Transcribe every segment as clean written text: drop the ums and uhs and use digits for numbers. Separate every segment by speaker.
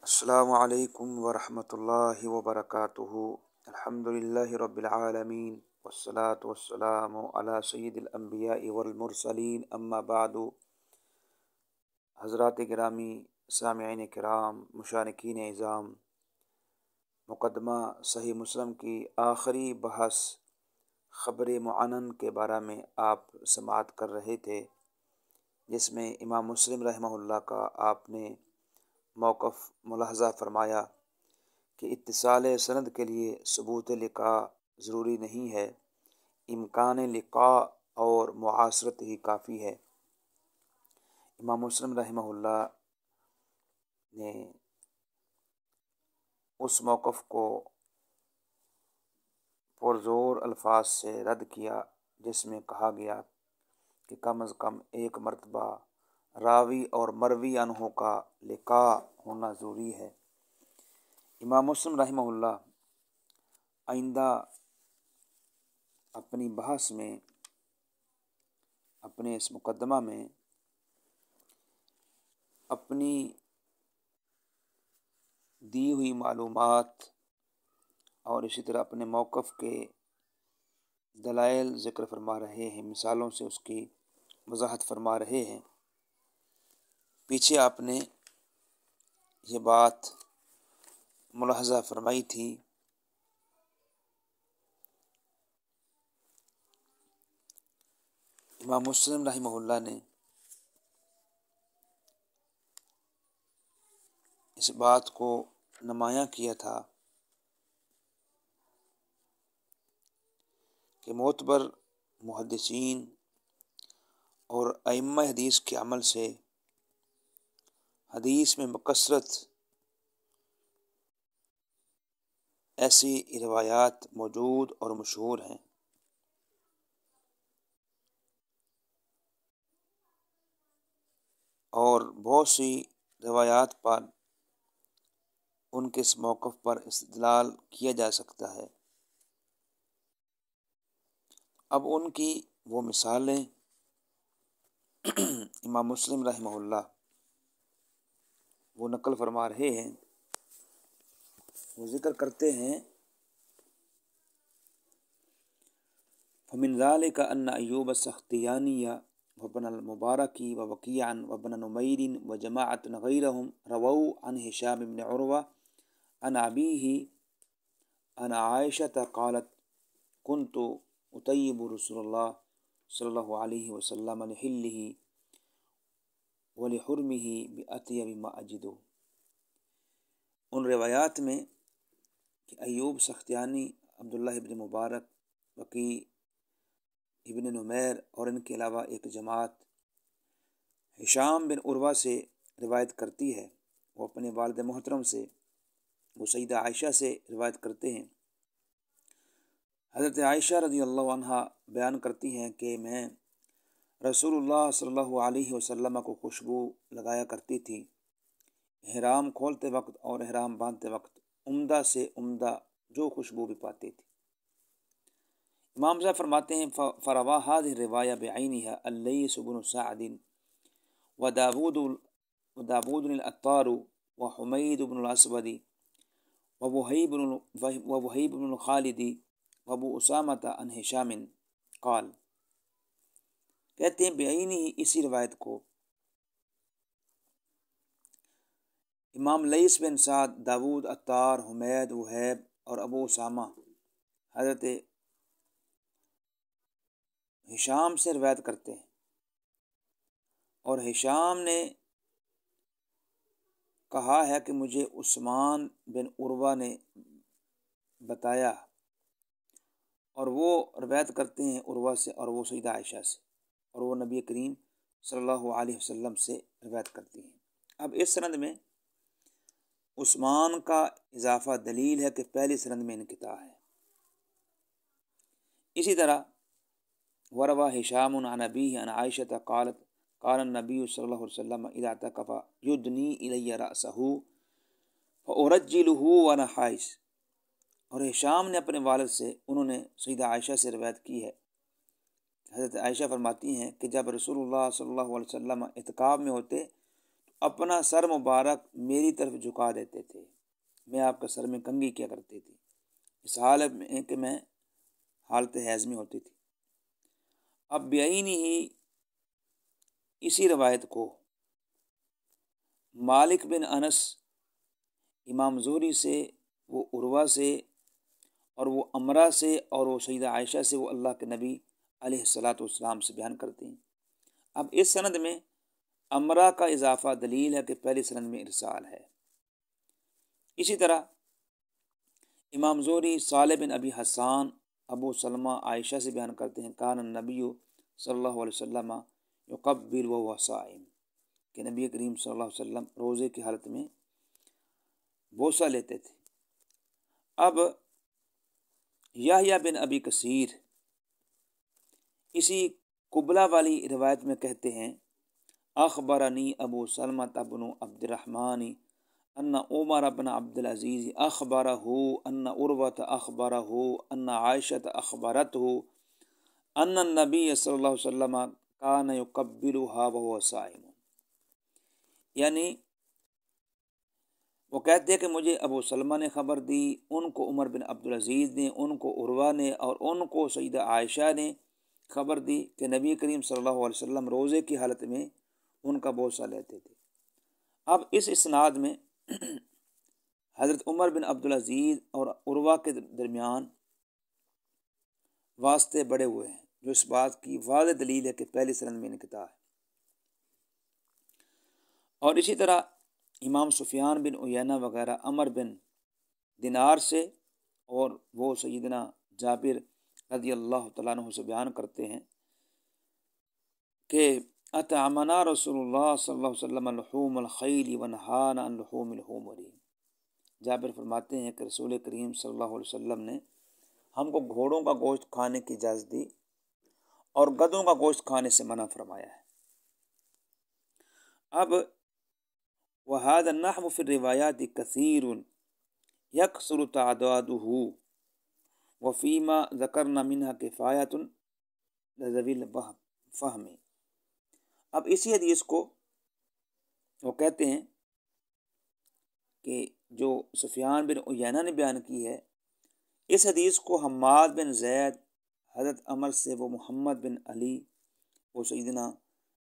Speaker 1: السلام علیکم ورحمۃ اللہ وبرکاتہ۔ الحمدللہ رب العالمین والصلاة والسلام علی سید الانبیاء والمرسلین، اما بعد۔ حضرات گرامی، سامعین کرام، مشارکین اعظام، مقدمہ صحیح مسلم کی آخری بحث خبر معنن کے بارے میں آپ سماعت کر رہے تھے، جس میں امام مسلم رحمہ اللہ کا آپ نے موقف ملاحظہ فرمایا کہ اتصال سند کے لیے ثبوت لقاء ضروری نہیں ہے، امکان لقاء اور معاصرت ہی کافی ہے۔ امام مسلم رحمہ اللہ نے اس موقف کو پرزور الفاظ سے رد کیا جس میں کہا گیا کہ کم از کم ایک مرتبہ راوی اور مروی عنہ کا لقاء ہونا ضروری ہے۔ امام مسلم رحمہ اللہ آئندہ اپنی بحث میں، اپنے اس مقدمہ میں اپنی دی ہوئی معلومات اور اسی طرح اپنے موقف کے دلائل ذکر فرما رہے ہیں، مثالوں سے اس کی وضاحت فرما رہے ہیں۔ پیچھے آپ نے یہ بات ملاحظہ فرمائی تھی امام مسلم رحمہ اللہ نے اس بات کو نمایاں کیا تھا کہ معتبر محدثین اور ائمہ حدیث کے عمل سے حدیث میں بکثرت ایسی روایات موجود اور مشہور ہیں، اور بہت سی روایات پر ان کے اس موقف پر استدلال کیا جا سکتا ہے۔ اب ان کی وہ مثالیں امام مسلم رحمہ اللہ وہ نقل فرما رہے ہیں، وہ ذکر کرتے ہیں۔ فمن ذلك ان ایوب السختیانی وابن المبارکی ووکیعا وابن نمیر وجماعت غیرهم رووا عن ہشام بن عروہ عن ابیہ عن عائشة قالت كنت اطیب رسول اللہ صلی اللہ علیہ وسلم لحلہ ولحرمہ بأطیب ما اجد۔ ان روایات میں کہ ایوب سختیانی، عبداللہ ابن مبارک، وکیع ابن نمیر اور ان کے علاوہ ایک جماعت ہشام بن عروہ سے روایت کرتی ہے، وہ اپنے والد محترم سے، وہ سیدہ عائشہ سے روایت کرتے ہیں۔ حضرت عائشہ رضی اللہ عنہ بیان کرتی ہیں کہ میں رسول اللہ صلی اللہ علیہ وسلم کو خوشبو لگایا کرتی تھی، احرام کھولتے وقت اور احرام باندھتے وقت عمدہ سے عمدہ جو خوشبو بھی پاتی تھی۔ امام صاحب فرماتے ہیں فروا هذه الرواية بعينها الليث بن سعد وداود العطار وحميد بن الأسود ووهيب بن خالد وابو اسامة عن هشام قال، کہتے ہیں بعینی اسی روایت کو امام لیث بن سعد، داود عطار، حمید، وہیب اور ابو اسامہ حضرت ہشام سے روایت کرتے ہیں، اور ہشام نے کہا ہے کہ مجھے عثمان بن عروہ نے بتایا، اور وہ روایت کرتے ہیں عروہ سے اور وہ سیدہ عائشہ سے، اور وہ نبی کریم صلی اللہ علیہ وسلم سے روایت کرتی ہیں۔ اب اس سند میں عثمان کا اضافہ دلیل ہے کہ پہلی سند میں انقطاع ہے۔ اسی طرح وروى هشام عن أبيه عن عائشة قالت قال النبي صلی اللہ علیہ وسلم اذا اعتكف يدني إلي رأسه فأرجله وأنا حائض۔ اور ہشام نے اپنے والد سے، انہوں نے سیدہ عائشہ سے روایت کی ہے، حضرت عائشہ فرماتی ہیں کہ جب رسول اللہ صلی اللہ علیہ وسلم اعتکاف میں ہوتے تو اپنا سر مبارک میری طرف جھکا دیتے تھے، میں آپ کا سر میں کنگھی کیا کرتی تھی، اس حالت میں کہ میں حالت حیض میں ہوتی تھی۔ اب بعینی ہی اسی روایت کو مالک بن انس امام زہری سے، وہ عروہ سے، اور وہ امرہ سے، اور وہ سیدہ عائشہ سے، وہ اللہ کے نبی علیہ الصلاۃ والسلام سے بیان کرتے ہیں۔ اب اس سند میں امرہ کا اضافہ دلیل ہے کہ پہلی سند میں ارسال ہے۔ اسی طرح امام زہری صالح بن ابی حسان ابو سلمہ عائشہ سے بیان کرتے ہیں، کان النبی صلی اللہ علیہ وسلم یقبل وهو صائم، کہ نبی کریم صلی اللہ علیہ وسلم روزے کی حالت میں بوسہ لیتے تھے۔ اب یحییٰ بن ابی کثیر اسی قبلہ والی روایت میں کہتے ہیں، اخبرنی ابو سلمہ بن عبد الرحمن ان عمر بن عبد العزیز اخبرہ ان عروۃ اخبرہ ان عائشہ اخبرتہ ان النبی صلی اللہ علیہ وسلم کان یقبلها وهو صائم، یعنی وہ کہتے ہیں کہ مجھے ابو سلمہ نے خبر دی، ان کو عمر بن عبد العزیز نے، ان کو عروہ نے، اور ان کو سیدہ عائشہ نے خبر دی کہ نبی کریم صلی اللہ علیہ وسلم روزے کی حالت میں ان کا بوسہ لیتے تھے۔ اب اس اسناد میں حضرت عمر بن عبد العزیز اور عروہ کے درمیان واسطے بڑے ہوئے ہیں، جو اس بات کی واضح دلیل ہے کہ پہلی سند میں انقطاع ہے۔ اور اسی طرح امام سفیان بن عیینہ وغیرہ عمر بن دینار سے، اور وہ سیدنا جابر رضی اللہ تعالیٰ عنہ سے بیان کرتے ہیں کہ اطعمنا رسول اللہ صلی اللہ علیہ وسلم لحوم الخیل ونہانا عن لحوم الحمر، جابر فرماتے ہیں کہ رسول کریم صلی اللہ علیہ وسلم نے ہم کو گھوڑوں کا گوشت کھانے کی اجازت دی اور گدھوں کا گوشت کھانے سے منع فرمایا ہے۔ اب وَهَذَا النَّحْوُ فِي الرِّوَایَاتِ كَثِيرٌ يَكْثُرُ تَعْدَادُهُ وَفِيمَا ذَكَرْنَا مِنْهَا كِفَایَةٌ لِذَوِي الْفَہْمِ۔ اب اسی حدیث کو وہ کہتے ہیں کہ جو سفیان بن عیینہ نے بیان کی ہے، اس حدیث کو حماد بن زید حضرت عمر سے، وہ محمد بن علی وہ سیدنا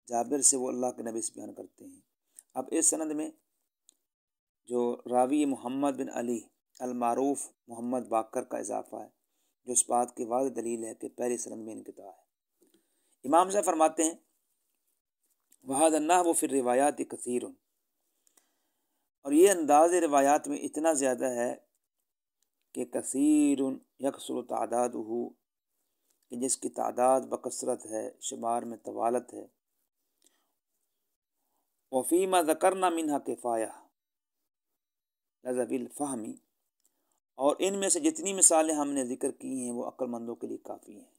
Speaker 1: جابر سے، وہ اللہ کے نبی سے بیان کرتے ہیں۔ اب اس سند میں جو راوی محمد بن علی المعروف محمد باقر کا اضافہ ہے، جو اس بات کی واضح دلیل ہے کہ پہلی سند میں انقطاع ہے۔ امام صاحب فرماتے ہیں وَهَذَا النَّحْوُ فِي الرِّوَایَاتِ كَثِيرٌ، اور یہ انداز روایات میں اتنا زیادہ ہے کہ کثیر یکثر تعدادہ، کہ جس کی تعداد بکثرت ہے، شمار میں طوالت ہے۔ وفیما ذکرنا منہا کفایہ لذوی الفہم، اور ان میں سے جتنی مثالیں ہم نے ذکر کی ہیں وہ عقل مندوں کے لیے کافی ہیں۔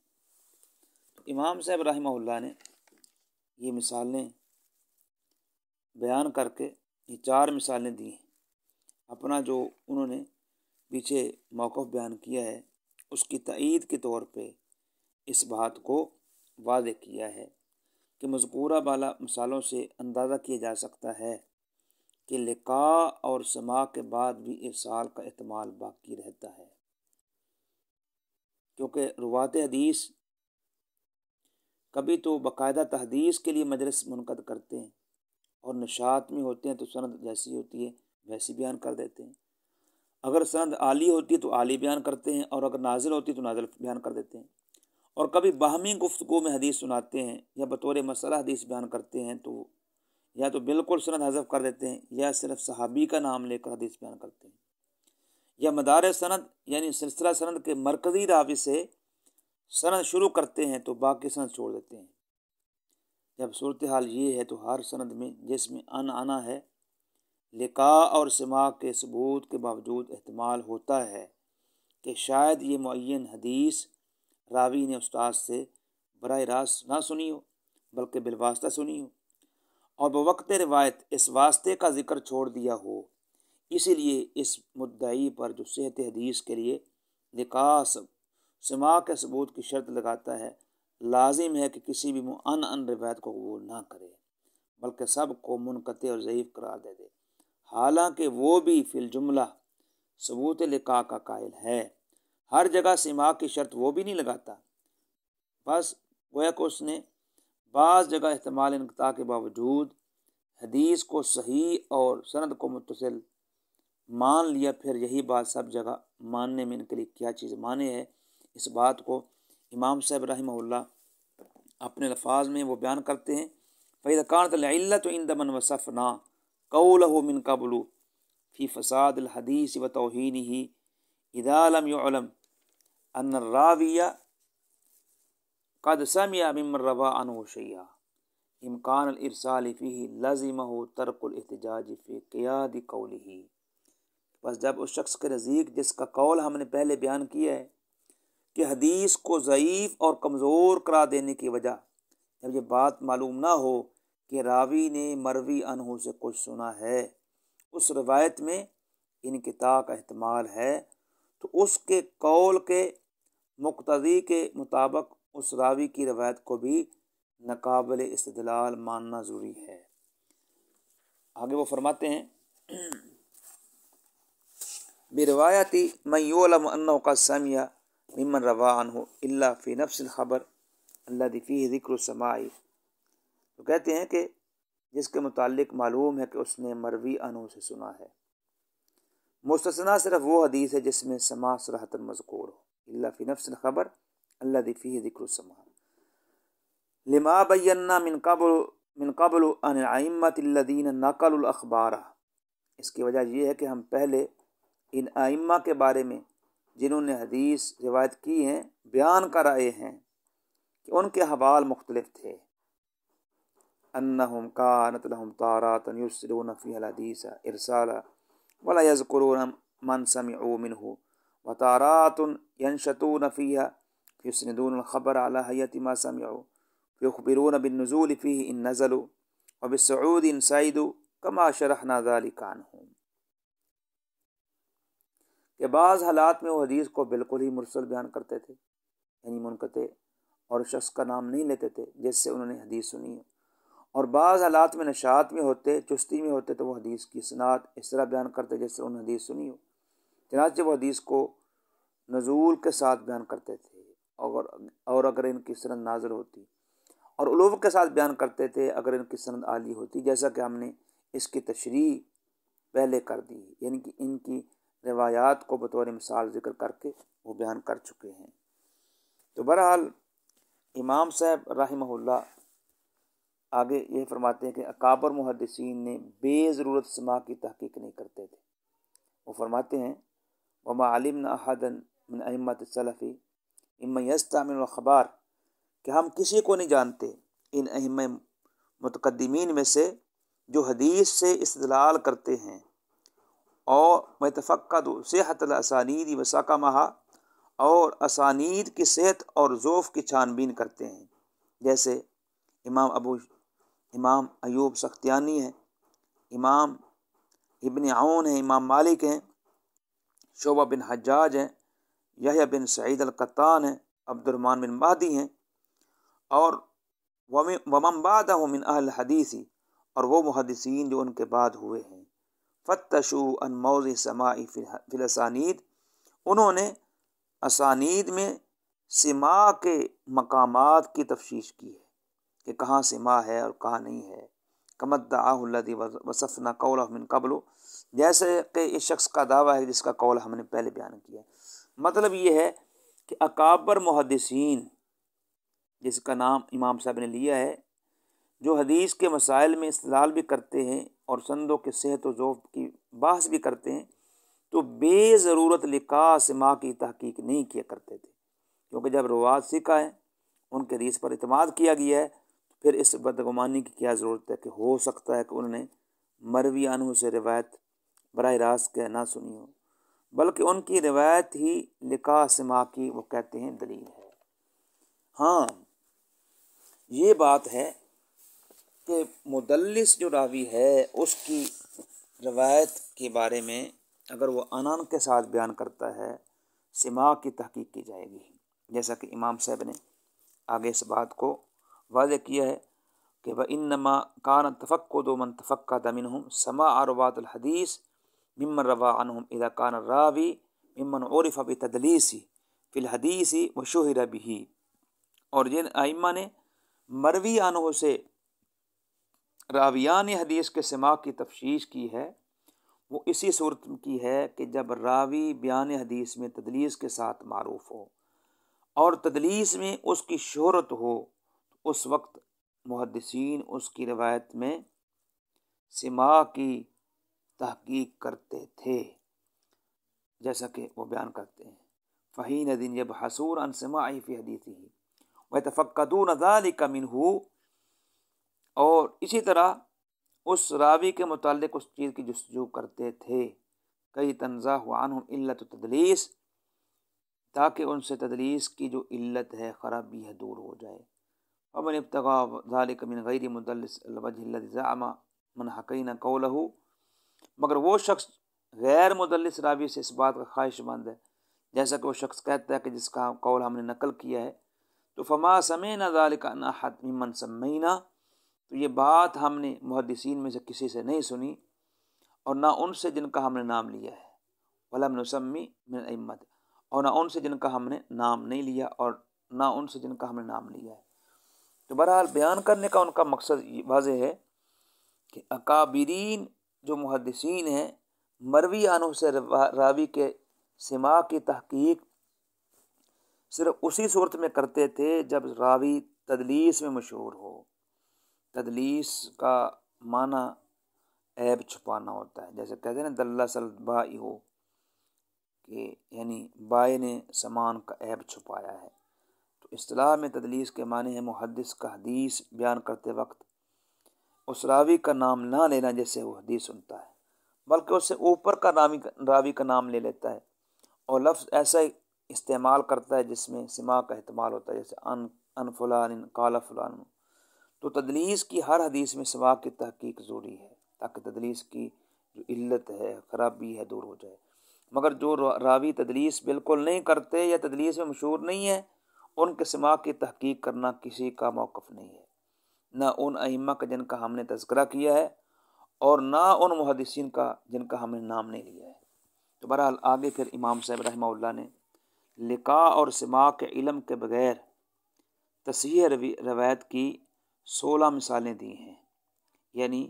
Speaker 1: تو امام صاحب رحمہ اللہ نے یہ مثالیں بیان کر کے یہ 4 مثالیں دی ہیں۔ اپنا جو انہوں نے پیچھے موقف بیان کیا ہے اس کی تائید کے طور پہ اس بات کو واضح کیا ہے کہ مذکورہ بالا مثالوں سے اندازہ کیا جا سکتا ہے کہ لقاء اور سماع کے بعد بھی ارسال کا احتمال باقی رہتا ہے، کیونکہ روات حدیث کبھی تو باقاعدہ تحدیث کے لیے مجلس منعقد کرتے ہیں، اور نشاط میں ہوتے ہیں تو سند جیسی ہوتی ہے ویسی بیان کر دیتے ہیں۔ اگر سند عالی ہوتی ہے تو عالی بیان کرتے ہیں، اور اگر نازل ہوتی ہے تو نازل بیان کر دیتے ہیں۔ اور کبھی باہمی گفتگو میں حدیث سناتے ہیں یا بطور مسئلہ حدیث بیان کرتے ہیں تو یا تو بالکل سند حذف کر دیتے ہیں، یا صرف صحابی کا نام لے کر حدیث بیان کرتے ہیں، یا مدار سند یعنی سلسلہ سند کے مرکزی راوی سے سند شروع کرتے ہیں تو باقی سند چھوڑ دیتے ہیں۔ جب صورتحال یہ ہے تو ہر سند میں جس میں آنا ہے، لقاء اور سماع کے ثبوت کے باوجود احتمال ہوتا ہے کہ شاید یہ معین حدیث راوی نے استاد سے براہ راست نہ سنی ہو بلکہ بالواسطہ سنی ہو، اور بوقت روایت اس واسطے کا ذکر چھوڑ دیا ہو۔ اسی لیے اس مدعی پر جو صحت حدیث کے لیے لقاء سماع کے ثبوت کی شرط لگاتا ہے، لازم ہے کہ کسی بھی معنعن روایت کو قبول نہ کرے بلکہ سب کو منقطع اور ضعیف قرار دے دے، حالانکہ وہ بھی فی الجملہ ثبوت لقاء کا قائل ہے۔ ہر جگہ سماع کی شرط وہ بھی نہیں لگاتا، بس گویا کہ اس نے بعض جگہ احتمال انقطاع کے باوجود حدیث کو صحیح اور سند کو متصل مان لیا، پھر یہی بات سب جگہ ماننے میں ان کے لیے کیا چیز مانے ہے۔ اس بات کو امام صاحب رحمہ اللہ اپنے الفاظ میں وہ بیان کرتے ہیں، فَإِذَا كَانَتِ الْعِلَّةُ عِنْدَ مَنْ وَصَفْنَا قَوْلَهُ مِنْ قَبْلُ فِي فَسَادِ الْحَدِيثِ وَتَوْهِينِهِ إِذَا لَمْ يُعْلَمْ أَنَّ الرَّاوِيَ قد سمع ممن روى عنه شيئا امکان الارسال فيه لازمه ترک الاحتجاج فی قیاد قوله۔ بس جب اس شخص کے نزدیک جس کا قول ہم نے پہلے بیان کیا ہے کہ حدیث کو ضعیف اور کمزور قرار دینے کی وجہ، جب یہ بات معلوم نہ ہو کہ راوی نے مروی عنہ سے کچھ سنا ہے، اس روایت میں انقطاع کا احتمال ہے، تو اس کے قول کے مقتضی کے مطابق اس راوی کی روایت کو بھی ناقابل استدلال ماننا ضروری ہے۔ آگے وہ فرماتے ہیں بروایت من یعلم انہ قد سمع ممن روى عنہ الا فی نفس الخبر الذی فیہ ذکر السماع، تو کہتے ہیں کہ جس کے متعلق معلوم ہے کہ اس نے مروی عنہ سے سنا ہے، مستثنا صرف وہ حدیث ہے جس میں سماع صراحتاً مذکور ہو، الا فی نفس الخبر الذی فیہ ذکر السماع لما بینا من قبل عن الائمۃ الذین نقلوا الاخبار۔ اس کی وجہ یہ ہے کہ ہم پہلے ان ائمہ کے بارے میں جنہوں نے حدیث روایت کی ہیں بیان کر آئے ہیں کہ ان کے حوال مختلف تھے، انہم کانت لہم تارات یرسلون فیہا الحدیث ارسالا ولا یذکرون من سمعوا منہ وتارات ینشطون فیہا یسندون الخبر علی حیۃ ما سمعوا یخبرون بالنزول فیہ ان نزلوا وبالصعود ان صعدوا کما شرحنا ذلک عنہم، کہ بعض حالات میں وہ حدیث کو بالکل ہی مرسل بیان کرتے تھے، یعنی منقطع، اور شخص کا نام نہیں لیتے تھے جس سے انہوں نے حدیث سنی ہے، اور بعض حالات میں نشاط میں ہوتے، چستی میں ہوتے، تو وہ حدیث کی اسناد اس طرح بیان کرتے جس سے انہوں نے حدیث سنی ہو، چنانچہ وہ حدیث کو نزول کے ساتھ بیان کرتے تھے، اور اگر ان کی سند نازل ہوتی، اور علو کے ساتھ بیان کرتے تھے اگر ان کی سند عالی ہوتی، جیسا کہ ہم نے اس کی تشریح پہلے کر دی، یعنی کہ ان کی روایات کو بطور مثال ذکر کر کے وہ بیان کر چکے ہیں۔ تو بہرحال امام صاحب رحمہ اللہ آگے یہ فرماتے ہیں کہ اکابر محدثین نے بے ضرورت سماع کی تحقیق نہیں کرتے تھے۔ وہ فرماتے ہیں وما علمنا احدا من ائمۃ السلف اما یستعمل الخبار، کہ ہم کسی کو نہیں جانتے ان ائمہ متقدمین میں سے جو حدیث سے استدلال کرتے ہیں اور متفقد صحت الاسانید وسقمھا، اور اسانید کی صحت اور ضعف کی چھان بین کرتے ہیں، جیسے امام ایوب سختیانی ہیں، امام ابن عون ہیں، امام مالک ہیں، شعبہ بن حجاج ہیں، یحییٰ بن سعید القطان ہیں، عبد الرحمن بن مہدی ہیں، اور ومن بعدہ من اہل الحدیث، اور وہ محدثین جو ان کے بعد ہوئے ہیں، فتشوا عن موضع سماع فی الاسانید، انہوں نے اسانید میں سماع کے مقامات کی تفتیش کی ہے کہ کہاں سماع ہے اور کہاں نہیں ہے، کما ادعاہ الذی وصفنا قولہ من قبل، جیسے کہ اس شخص کا دعویٰ ہے جس کا قول ہم نے پہلے بیان کیا۔ مطلب یہ ہے کہ اکابر محدثین جس کا نام امام صاحب نے لیا ہے، جو حدیث کے مسائل میں استدلال بھی کرتے ہیں اور سندوں کے صحت و ضعف کی بحث بھی کرتے ہیں، تو بے ضرورت لقاء سماع کی تحقیق نہیں کیا کرتے تھے، کیونکہ جب روات ثقہ ہیں، ان کے حدیث پر اعتماد کیا گیا ہے، تو پھر اس بدگمانی کی کیا ضرورت ہے کہ ہو سکتا ہے کہ انہوں نے مروی عنہ سے روایت براہ راست کہ نہ سنی ہو، بلکہ ان کی روایت ہی لقاء سماع کی وہ کہتے ہیں دلیل ہے۔ ہاں یہ بات ہے کہ مدلس جو راوی ہے اس کی روایت کے بارے میں اگر وہ عنان کے ساتھ بیان کرتا ہے، سماع کی تحقیق کی جائے گی، جیسا کہ امام صاحب نے آگے اس بات کو واضح کیا ہے۔ کہ وَإِنَّمَا كَانَ التَّفَقُّدُ مَنْ تَفَقَّدَ مِنْهُمْ سَمَاعَ رُوَاةِ الْحَدِيثِ مِمَّنْ رَوَى عَنْهُمْ إِذَا كَانَ الرَّاوِي مِمَّنْ عُرِفَ بِتَدْلِيسِ فِي الْحَدِيثِ وَشُهِرَ بِهِ، اور جن ائمہ نے مروی عنہ سے راویان حدیث کے سماع کی تفشیش کی ہے، وہ اسی صورت کی ہے کہ جب راوی بیان حدیث میں تدلیس کے ساتھ معروف ہو اور تدلیس میں اس کی شہرت ہو، اس وقت محدثین اس کی روایت میں سماع کی تحقیق کرتے تھے، جیسا کہ وہ بیان کرتے ہیں فَحِينَ إِذٍ يَبْحَثُونَ عَنْ سَمَاعِهِ فِي حَدِيثِهِ وَيَتَفَقَّدُونَ ذَلِكَ مِنْهُ، اور اسی طرح اس راوی کے متعلق اس چیز کی جستجو کرتے تھے کئی تنزاہ عنہم علت تدلیس، تاکہ ان سے تدلیس کی جو علت ہے، خرابی ہے، دور ہو جائے۔ ومن ابتغى ذلك من غیر مدلس الوجه الذي زعم من حکینا قوله، مگر وہ شخص غیر مدلس راوی سے اس بات کا خواہش مند ہے جیسا کہ وہ شخص کہتا ہے کہ جس کا قول ہم نے نقل کیا ہے، تو فما سمعنا ذلك عن احد ممن سمینا، تو یہ بات ہم نے محدثین میں سے کسی سے نہیں سنی، اور نہ ان سے جن کا ہم نے نام لیا ہے، ولم نسمی من الائمۃ، اور نہ ان سے جن کا ہم نے نام نہیں لیا، اور نہ ان سے جن کا ہم نے نام لیا ہے۔ تو بہرحال بیان کرنے کا ان کا مقصد واضح ہے کہ اکابرین جو محدثین ہیں مروی عنہ سے راوی کے سماع کی تحقیق صرف اسی صورت میں کرتے تھے جب راوی تدلیس میں مشہور ہو۔ تدلیس کا معنی عیب چھپانا ہوتا ہے، جیسے کہتے ہیں نا دلس البائی ہو، کہ یعنی بائی نے سامان کا عیب چھپایا ہے۔ تو اصطلاح میں تدلیس کے معنی ہے محدث کا حدیث بیان کرتے وقت اس راوی کا نام نہ لینا جس سے وہ حدیث سنتا ہے، بلکہ اس سے اوپر کا راوی کا نام لے لیتا ہے، اور لفظ ایسا استعمال کرتا ہے جس میں سماع کا احتمال ہوتا ہے، جیسے ان فلان قال فلان۔ تو تدلیس کی ہر حدیث میں سماع کی تحقیق ضروری ہے تاکہ تدلیس کی جو علت ہے، خرابی ہے، دور ہو جائے۔ مگر جو راوی تدلیس بالکل نہیں کرتے یا تدلیس میں مشہور نہیں ہے، ان کے سماع کی تحقیق کرنا کسی کا موقف نہیں ہے، نہ ان ائمہ کا جن کا ہم نے تذکرہ کیا ہے، اور نہ ان محدثین کا جن کا ہم نے نام نہیں لیا ہے۔ تو بہرحال آگے پھر امام صاحب رحمہ اللہ نے لقاء اور سماع کے علم کے بغیر تصحیح روایت کی 16 مثالیں دی ہیں، یعنی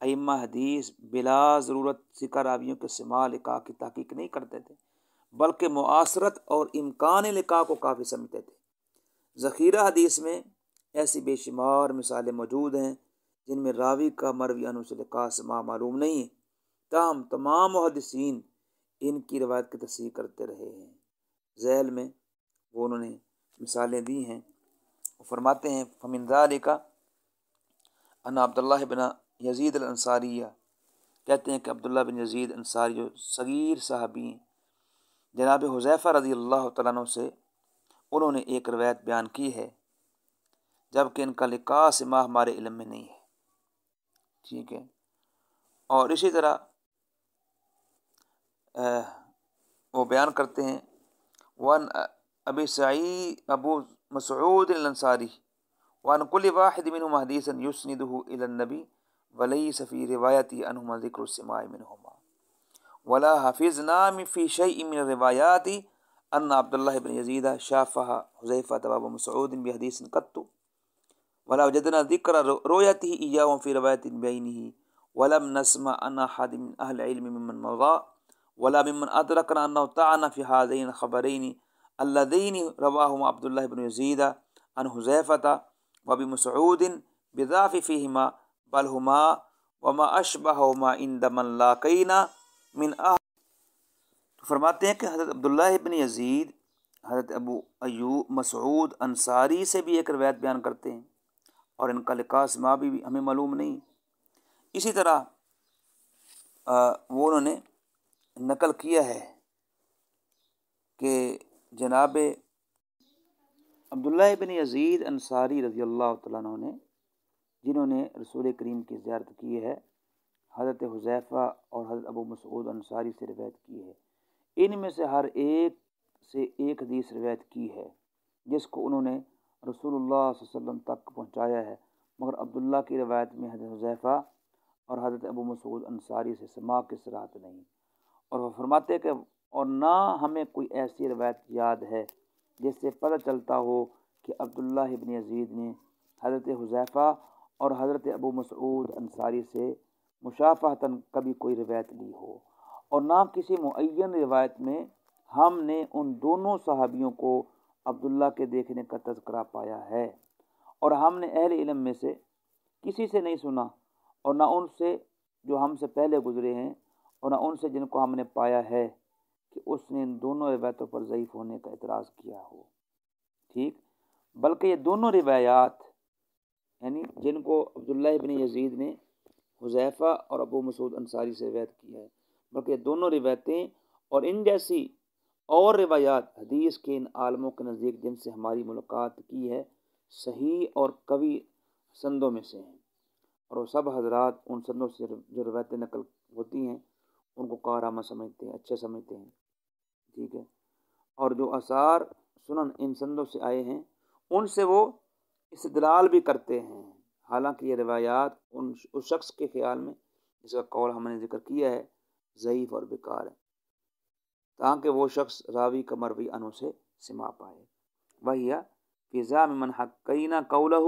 Speaker 1: ائمہ حدیث بلا ضرورت ذکر راویوں کے سماع لقاء کی تحقیق نہیں کرتے تھے، بلکہ معاصرت اور امکان لقاء کو کافی سمجھتے تھے۔ ذخیرہ حدیث میں ایسی بے شمار مثالیں موجود ہیں جن میں راوی کا مروی عنہ سے لقاء سماع معلوم نہیں ہے، تاہم تمام محدثین ان کی روایت کی تصحیح کرتے رہے ہیں۔ ذیل میں وہ انہوں نے مثالیں دی ہیں، وہ فرماتے ہیں فمن ذالک ان عبداللہ بن یزید الانصاریہ، کہتے ہیں کہ عبداللہ بن یزید انصاری جو صغیر صحابی ہیں، جناب حذیفہ رضی اللہ تعالیٰ عنہ سے انہوں نے ایک روایت بیان کی ہے جبکہ ان کا لقاء سماع ہمارے علم میں نہیں ہے، ٹھیک ہے۔ اور اسی طرح وہ بیان کرتے ہیں وان ابی سعید ابو مسعود الانصاری وان کل واحد منہم حدیثا یسندہ الی النبی ولیس فی روایتی عنہما ذکر السماع منہما ولا حفظنا فی شیء من الروایات ان عبداللہ بن یزید شافہ حذیفہ وابو مسعود بحدیث قط ولا وجدنا ذکر رؤیتہ ایاہم فی روایت بینہ ولم نسمع ان احد من اہل علم ممن مضى ولا ممن ادرکنا انہ طعن فی هذین الخبرین اللذین رواہما عبداللہ بن یزید عن حذیفہ وابی مسعود بضعف فیہما بل ہما وما اشبہہما عند من لاقینا من اہل۔ تو فرماتے ہیں کہ حضرت عبداللہ بن یزید حضرت ابو ایوب مسعود انصاری سے بھی ایک روایت بیان کرتے ہیں، اور ان کا لقاء سماع بھی ہمیں معلوم نہیں۔ اسی طرح وہ انہوں نے نقل کیا ہے کہ جناب عبداللہ بن یزید انصاری رضی اللہ تعالیٰ عنہ نے، جنہوں نے رسول کریم کی زیارت کی ہے، حضرت حذیفہ اور حضرت ابو مسعود انصاری سے روایت کی ہے، ان میں سے ہر ایک سے ایک حدیث روایت کی ہے جس کو انہوں نے رسول اللہ صلی اللہ علیہ وسلم تک پہنچایا ہے، مگر عبداللہ کی روایت میں حضرت حذیفہ اور حضرت ابو مسعود انصاری سے سماع کی صراحت نہیں، اور وہ فرماتے کہ اور نہ ہمیں کوئی ایسی روایت یاد ہے جس سے پتہ چلتا ہو کہ عبداللہ ابن یزید نے حضرت حذیفہ اور حضرت ابو مسعود انصاری سے مشافہتاً کبھی کوئی روایت لی ہو، اور نہ کسی معین روایت میں ہم نے ان دونوں صحابیوں کو عبداللہ کے دیکھنے کا تذکرہ پایا ہے، اور ہم نے اہل علم میں سے کسی سے نہیں سنا، اور نہ ان سے جو ہم سے پہلے گزرے ہیں، اور نہ ان سے جن کو ہم نے پایا ہے کہ اس نے ان دونوں روایتوں پر ضعیف ہونے کا اعتراض کیا ہو، ٹھیک، بلکہ یہ دونوں روایات یعنی جن کو عبداللہ ابن یزید نے حذیفہ اور ابو مسعود انصاری سے روایت کی ہے، بلکہ یہ دونوں روایتیں اور ان جیسی اور روایات حدیث کے ان عالموں کے نزدیک جن سے ہماری ملاقات کی ہے صحیح اور قوی سندوں میں سے ہیں، اور وہ سب حضرات ان سندوں سے جو روایتیں نقل ہوتی ہیں ان کو کارآمد سمجھتے ہیں، اچھے سمجھتے ہیں، ٹھیک ہے، اور جو آثار سنن ان سندوں سے آئے ہیں ان سے وہ استدلال بھی کرتے ہیں، حالانکہ یہ روایات اس شخص کے خیال میں جس کا قول ہم نے ذکر کیا ہے ضعیف اور بیکار ہے، تاکہ وہ شخص راوی کا مروی عنہ سے سماع پائے۔ وہی فی زعم من حکینا قولہ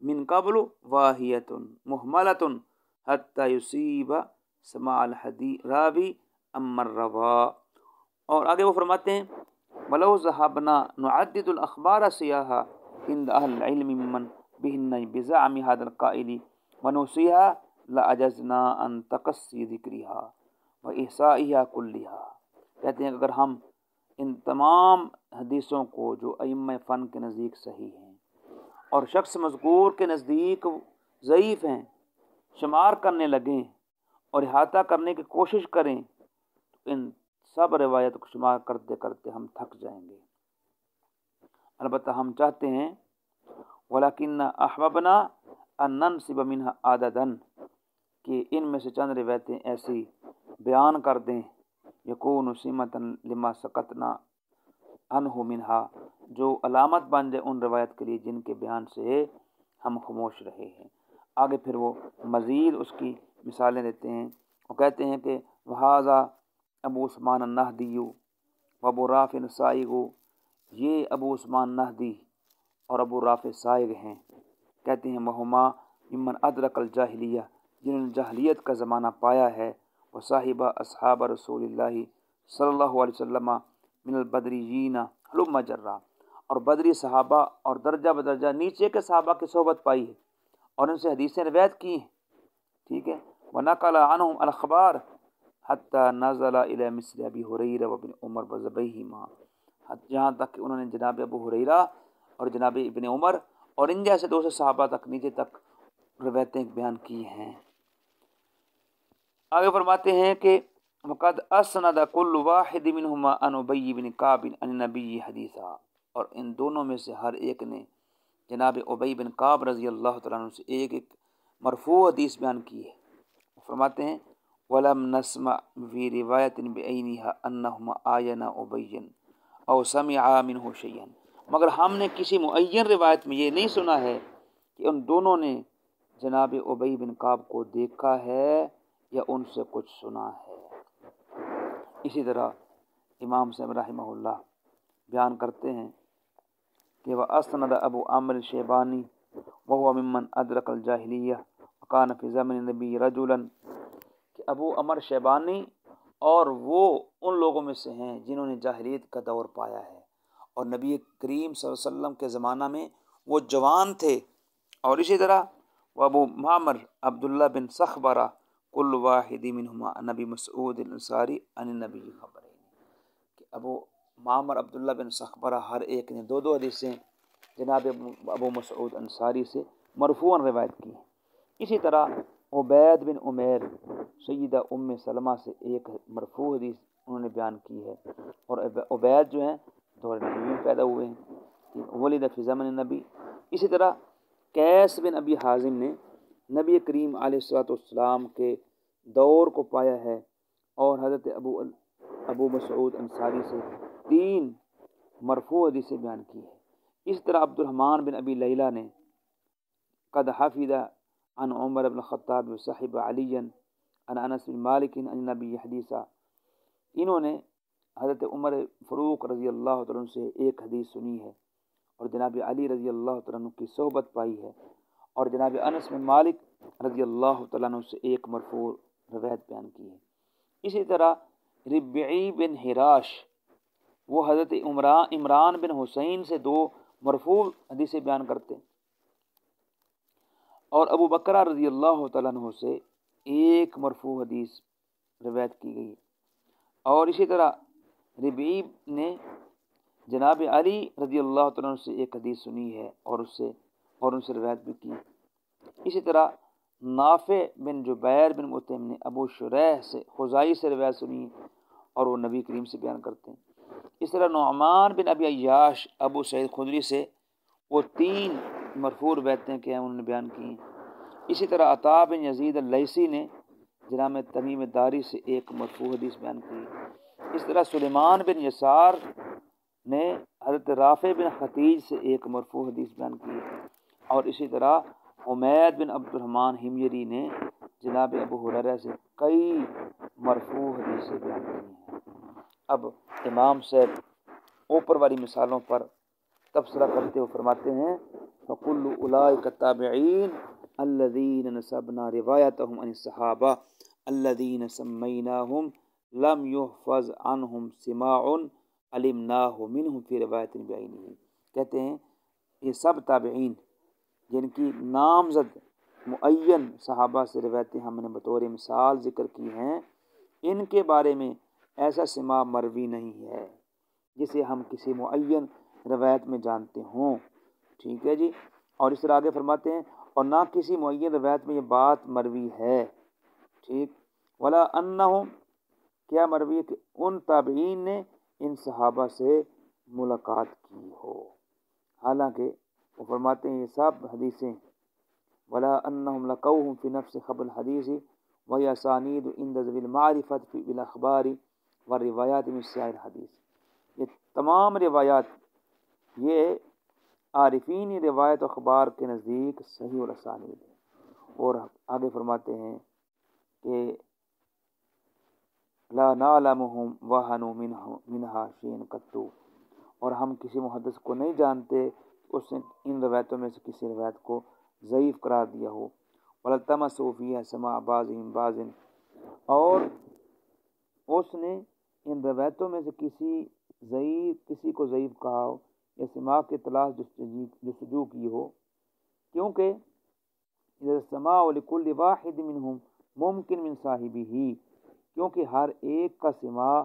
Speaker 1: من قبل واہیۃ محملۃ حتی یصیب سماع الحدیث راوی امر روا، اور آگے وہ فرماتے ہیں ولو ذهبنا نعدد الاخبار سیاحا عند اہل العلم ممن بہن بزعم هذا القائل ونوصيها لعجزنا ان تقصي ذکرها واحصائها كلها، کہتے ہیں اگر ہم ان تمام حدیثوں کو جو ائمہ فن کے نزدیک صحیح ہیں اور شخص مذکور کے نزدیک ضعیف ہیں شمار کرنے لگیں اور احاطہ کرنے کی کوشش کریں تو ان سب روایت کو شمار کرتے کرتے ہم تھک جائیں گے، البتہ ہم چاہتے ہیں ولیکن احببنا ان ننسب منها عددا، کہ ان میں سے چند روایتیں ایسی بیان کر دیں یکون سمۃ لما سکتنا عنہ منها، جو علامت بن جائے ان روایت کے لیے جن کے بیان سے ہم خاموش رہے ہیں۔ آگے پھر وہ مزید اس کی مثالیں دیتے ہیں، وہ کہتے ہیں کہ وہذا ابو عثمان النہدی و ابو رافع السائغ، یہ ابو عثمان نہدی اور ابو رافع سائغ ہیں، کہتے ہیں وہما ممن ادرک الجاہلیہ، جنہوں نے جاہلیت کا زمانہ پایا ہے، وصاحبہ اصحاب رسول اللہ صلی اللہ علیہ وسلم من البدریین حلم جرا، اور بدری صحابہ اور درجہ بدرجہ نیچے کے صحابہ کی صحبت پائی ہے اور ان سے حدیثیں روایت کی ہیں، ٹھیک ہے، ونقل عنہم الاخبار حتی نزل الی مثل ابی ہریرہ وابن عمر وزبیہما، جہاں تک کہ انہوں نے جناب ابو ہریرہ اور جناب ابن عمر اور ان جیسے دوسرے صحابہ تک نیچے تک روایتیں بیان کی ہیں۔ آگے فرماتے ہیں کہ وقد اسند کل واحد منہما عن ابی بن کعب عن النبی حدیثا، اور ان دونوں میں سے ہر ایک نے جناب ابی بن کعب رضی اللہ تعالیٰ عنہ سے ایک ایک مرفوع حدیث بیان کی ہے۔ فرماتے ہیں وَلَمْ نَسْمَعْ فِي رِوَایَةٍ بِعَيْنِهَا أَنَّهُمَا آیَنَا أُبَيًّا أَوْ سَمِعَا مِنْهُ شَيْئًا، مگر ہم نے کسی معین روایت میں یہ نہیں سنا ہے کہ ان دونوں نے جناب ابی بن کعب کو دیکھا ہے یا ان سے کچھ سنا ہے۔ اسی طرح امام صاحب رحمہ اللہ بیان کرتے ہیں کہ وَأَسْنَدَ أَبُو عَمْرٍ الشَّيْبَانِي وَهُوَ مِمَّنْ أَدْرَكَ الْجَاهِلِيَّةَ وَكَانَ فِي زَمَنِ النَّبِيِّ رَجُلًا، کہ ابو عمر شیبانی اور وہ ان لوگوں میں سے ہیں جنہوں نے جاہلیت کا دور پایا ہے اور نبی کریم صلی اللہ علیہ وسلم کے زمانہ میں وہ جوان تھے، اور اسی طرح وہ ابو معمر عبداللہ بن صخبرہ کل واحد منہما نبی مسعود الانصاری عن النبی خبرین، کہ ابو معمر عبداللہ بن صخبرہ ہر ایک نے دو دو حدیثیں جناب ابو مسعود انصاری سے مرفوعاً روایت کی ہیں۔ اسی طرح عبید بن عمیر سیدہ ام سلمہ سے ایک مرفوع حدیث انہوں نے بیان کی ہے، اور عبید جو ہیں دور نبی میں پیدا ہوئے ہیں، ولد فی زمن النبی۔ اسی طرح قیس بن ابی حازم نے نبی کریم علیہ الصلوۃ والسلام کے دور کو پایا ہے اور حضرت ابو مسعود انصاری سے 3 مرفوع حدیثیں بیان کی ہے۔ اس طرح عبد الرحمن بن ابی لیلہ نے قد حفظ عن عمر بن الخطاب وصحب علی عن انس بن مالک عن نبی حدیثہ، انہوں نے حضرت عمر فاروق رضی اللہ تعالیٰ عنہ سے ایک حدیث سنی ہے اور جناب علی رضی اللہ تعالیٰ عنہ کی صحبت پائی ہے، اور جناب انس بن مالک رضی اللہ تعالیٰ عنہ سے ایک مرفوع روایت بیان کی ہے۔ اسی طرح ربعی بن حراش وہ حضرت عمران بن حسین سے دو مرفوع حدیثیں بیان کرتے، اور ابو بکرہ رضی اللہ تعالیٰ عنہ سے ایک مرفوع حدیث روایت کی گئی، اور اسی طرح ربعی نے جناب علی رضی اللہ تعالیٰ عنہ سے ایک حدیث سنی ہے اور ان سے روایت بھی کی۔ اسی طرح نافع بن جبیر بن مطعم نے ابو شریح سے خزائی سے روایت سنی اور وہ نبی کریم سے بیان کرتے ہیں۔ اس طرح نعمان بن ابی عیاش ابو سعید خدری سے وہ 3 مرفوع روایتیں کہ انہوں نے بیان کی ہیں۔ اسی طرح عطا بن یزید اللیثی نے جناب تمیم داری سے ایک مرفوع حدیث بیان کی۔ اس طرح سلیمان بن یسار نے حضرت رافع بن ختیج سے ایک مرفوع حدیث بیان کی، اور اسی طرح حمید بن عبد الرحمن حمیری نے جناب ابو ہریرہ سے کئی مرفوع حدیثیں بیان کی ہیں۔ اب امام صاحب اوپر والی مثالوں پر تبصرہ کرتے ہوئے فرماتے ہیں فَكُلُّ أُولَٰئِكَ التَّابِعِينَ الَّذِينَ نَسَبْنَا رِوَایَتَهُمْ عَنِ الصَّحَابَةِ الَّذِينَ سَمَّيْنَاهُمْ لَمْ يُحْفَظْ عَنْهُمْ سِمَاعٌ عَلِمْنَاهُ مِنْهُمْ فِي رِوَایَةٍ بِعَیْنِهِ، کہتے ہیں یہ سب تابعین جن کی نامزد معین صحابہ سے روایتیں ہم نے بطور مثال ذکر کی ہیں، ان کے بارے میں ایسا سماع مروی نہیں ہے جسے ہم کسی معین روایت میں جانتے ہوں، ٹھیک ہے جی۔ اور اس طرح آگے فرماتے ہیں اور نہ کسی معین روایت میں یہ بات مروی ہے، ٹھیک، ولا انہم، کیا مروی ہے کہ ان تابعین نے ان صحابہ سے ملاقات کی ہو، حالانکہ وہ فرماتے ہیں یہ سب حدیثیں ولا انہم لقوہم فی نفس خبر الحدیث وہی اسانید عند ذوی المعرفت فی بالاخبار والروایات من سائر حدیث، یہ تمام روایات یہ عارفین روایت و اخبار کے نزدیک صحیح اور اسانید ہے۔ اور آگے فرماتے ہیں کہ لا نعلمہم وہنوا منہا شیئا قط، اور ہم کسی محدث کو نہیں جانتے اس نے ان روایتوں میں سے کسی روایت کو ضعیف قرار دیا ہو، وَلَلْتَمَسُوا فِيهَا سَمَاعَ بَعْضِهِمْ بَعْضٍ، اور اس نے ان روایتوں میں سے کسی کو ضعیف کہا ہو یا سماع کی تلاش جستجو کی ہو، کیونکہ اذا السماع لكل واحد منهم ممکن من صاحبہ، کیونکہ ہر ایک کا سماع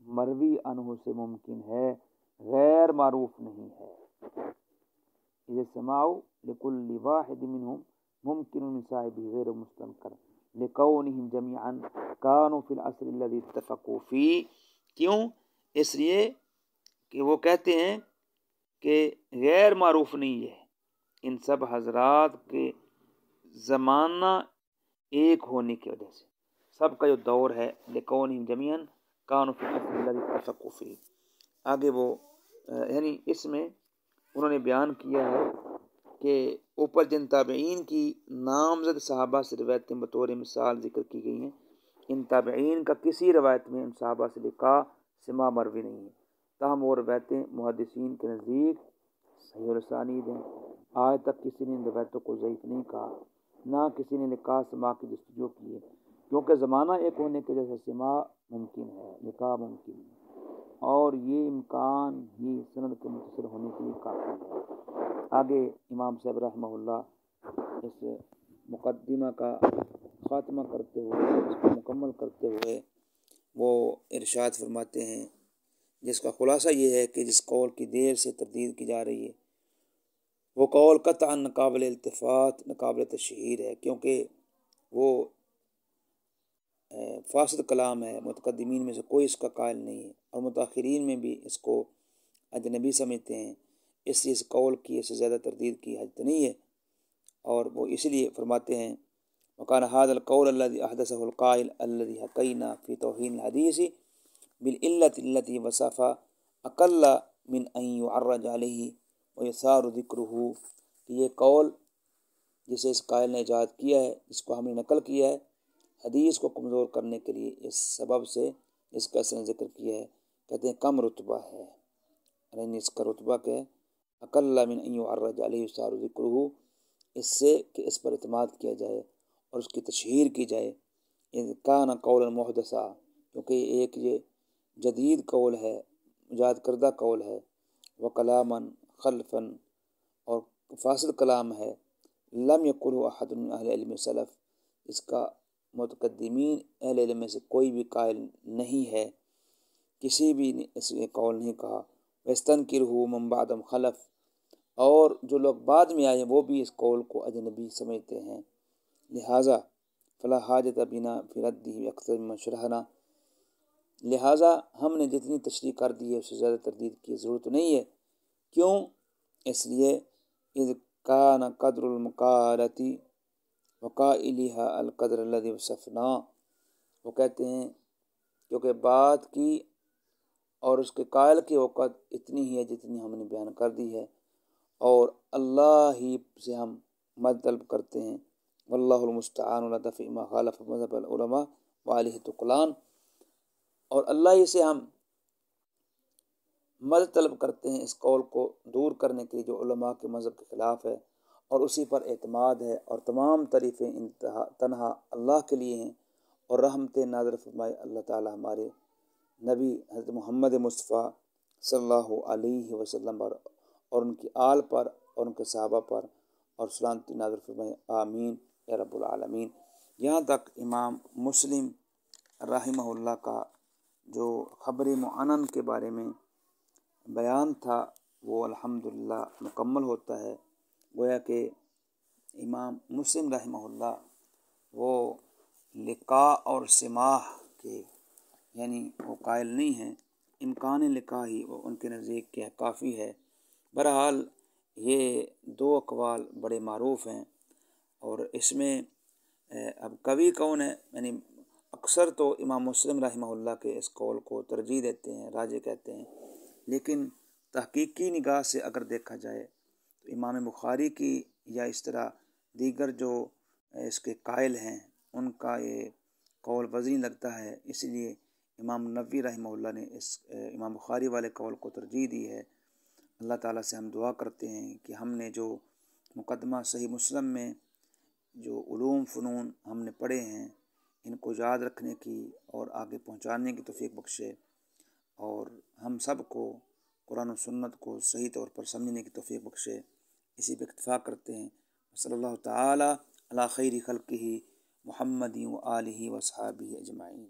Speaker 1: مروی عنہ سے ممکن ہے، غیر معروف نہیں ہے۔ اذا السماع لكل واحد منهم ممکن من صاحبہ غیر مستنکر لکونہم جميعا كانوا في العصر الذي اتفقوا فيه، کیوں؟ اس لیے کہ وہ کہتے ہیں کہ غیر معروف نہیں ہے ان سب حضرات کے زمانہ ایک ہونے کی وجہ سے، سب کا جو دور ہے لکونہم جميعا كانوا في العصر الذي اتفقوا فيه، آگے وہ یعنی اس میں انہوں نے بیان کیا ہے کہ اوپر جن تابعین کی نامزد صحابہ سے روایتیں بطور مثال ذکر کی گئی ہیں، ان تابعین کا کسی روایت میں ان صحابہ سے لکھا سماع مروی نہیں ہے، تاہم وہ روایتیں محدثین کے نزدیک صحیح اور اسانید ہیں۔ آج تک کسی نے ان روایتوں کو ضعیف نہیں کہا، نہ کسی نے لکھا سماع کی جستجو کی ہے، کیونکہ زمانہ ایک ہونے کی وجہ سے سماع ممکن ہے، لکھا ممکن ہے، اور یہ امکان ہی سند کے متصل ہونے کے لیے کافی ہے۔ آگے امام صاحب رحمہ اللہ اس مقدمہ کا خاتمہ کرتے ہوئے، اس کو مکمل کرتے ہوئے وہ ارشاد فرماتے ہیں، جس کا خلاصہ یہ ہے کہ جس قول کی دیر سے تردید کی جا رہی ہے وہ قول قطعا ناقابل التفات، ناقابل تشہیر ہے، کیونکہ وہ فاسد کلام ہے، متقدمین میں سے کوئی اس کا قائل نہیں ہے اور متاخرین میں بھی اس کو اجنبی سمجھتے ہیں، اس لیے اس قول کی اس سے زیادہ تردید کی حاجت نہیں ہے، اور وہ اس لیے فرماتے ہیں وَكَانَ هَذَا الْقَوْلَ الَّذِي أَحْدَثَهُ الْقَائِلُ الَّذِي حَكَيْنَا فِي تَوْهِينِ الْحَدِيثِ بِالْعِلَّةِ الَّتِي وَصَفَ أَقَلَّ مِنْ أَنْ يُعَرَّجَ عَلَيْهِ وَيُثَارُ ذِكْرُهُ، کہ یہ قول جسے اس قائل نے ایجاد کیا ہے، جس کو ہم نے نقل کیا ہے، حدیث کو کمزور کرنے کے لیے اس سبب سے اس کا اس نے ذکر کیا ہے، کہتے ہیں کم رتبہ ہے، یعنی اس کا رتبہ کہ اقل من ان يعرج علیہ صار ذکرہ، اس سے کہ اس پر اعتماد کیا جائے اور اس کی تشہیر کی جائے، اذ کان قولا محدثا، کیونکہ ایک یہ جدید قول ہے، ایجاد کردہ قول ہے، وکلاما خلفا، اور فاسد کلام ہے، لم یقلہ احد من اہل علم سلف، اس کا متقدمین اہل علم میں سے کوئی بھی قائل نہیں ہے، کسی بھی نے اس قول نہیں کہا، وَيَسْتَنْكِرُهُ مَنْ بَعْدَهُمْ خَلَف، اور جو لوگ بعد میں آئے وہ بھی اس قول کو اجنبی سمجھتے ہیں، لہٰذا فلا حاجت بنا فی ردہ اکثر مما شرحنا، لہٰذا ہم نے جتنی تشریح کر دی ہے اس سے زیادہ تردید کی ضرورت نہیں ہے، کیوں؟ اس لیے اذ کان قدر المقالۃ وقائلها القدر الذی وصفنا، وہ کہتے ہیں کیونکہ بات کی اور اس کے قائل کی اوقات اتنی ہی ہے جتنی ہم نے بیان کر دی ہے، اور اللہ ہی سے ہم مدد طلب کرتے ہیں، واللہ المستعان علی دفع ما خالف مذہب العلماء وعلیہ تقلان، اور اللہ ہی سے ہم مدد طلب کرتے ہیں اس قول کو دور کرنے کے لیے جو علماء کے مذہب کے خلاف ہے، اور اسی پر اعتماد ہے، اور تمام تعریفیں تنہا اللہ کے لیے ہیں، اور رحمت نازل فرمائے اللہ تعالی ہمارے نبی حضرت محمد مصطفیٰ صلی اللہ علیہ وسلم پر اور ان کی آل پر اور ان کے صحابہ پر، اور سلامتی نازل فرمائے، آمین یا رب العالمین۔ یہاں تک امام مسلم رحمہ اللہ کا جو خبر معنن کے بارے میں بیان تھا وہ الحمدللہ مکمل ہوتا ہے۔ گویا کہ امام مسلم رحمہ اللہ وہ لقاء اور سماح کے یعنی وہ قائل نہیں ہیں، امکان لقاء ہی وہ ان کے نزدیک کیا کافی ہے۔ بہرحال یہ دو اقوال بڑے معروف ہیں، اور اس میں اب قوی کون ہے، یعنی اکثر تو امام مسلم رحمہ اللہ کے اس قول کو ترجیح دیتے ہیں، راجح کہتے ہیں، لیکن تحقیقی نگاہ سے اگر دیکھا جائے تو امام بخاری کی یا اس طرح دیگر جو اس کے قائل ہیں ان کا یہ قول وزنی لگتا ہے، اس لیے امام نووی رحمہ اللہ نے اس امام بخاری والے قول کو ترجیح دی ہے۔ اللہ تعالیٰ سے ہم دعا کرتے ہیں کہ ہم نے جو مقدمہ صحیح مسلم میں جو علوم فنون ہم نے پڑھے ہیں ان کو یاد رکھنے کی اور آگے پہنچانے کی توفیق بخشے، اور ہم سب کو قرآن و سنت کو صحیح طور پر سمجھنے کی توفیق بخشے۔ اسی پہ اکتفا کرتے ہیں۔ صلی اللہ تعالیٰ علی خیر خلقہ محمد و آلہ و صحابہ اجمعین۔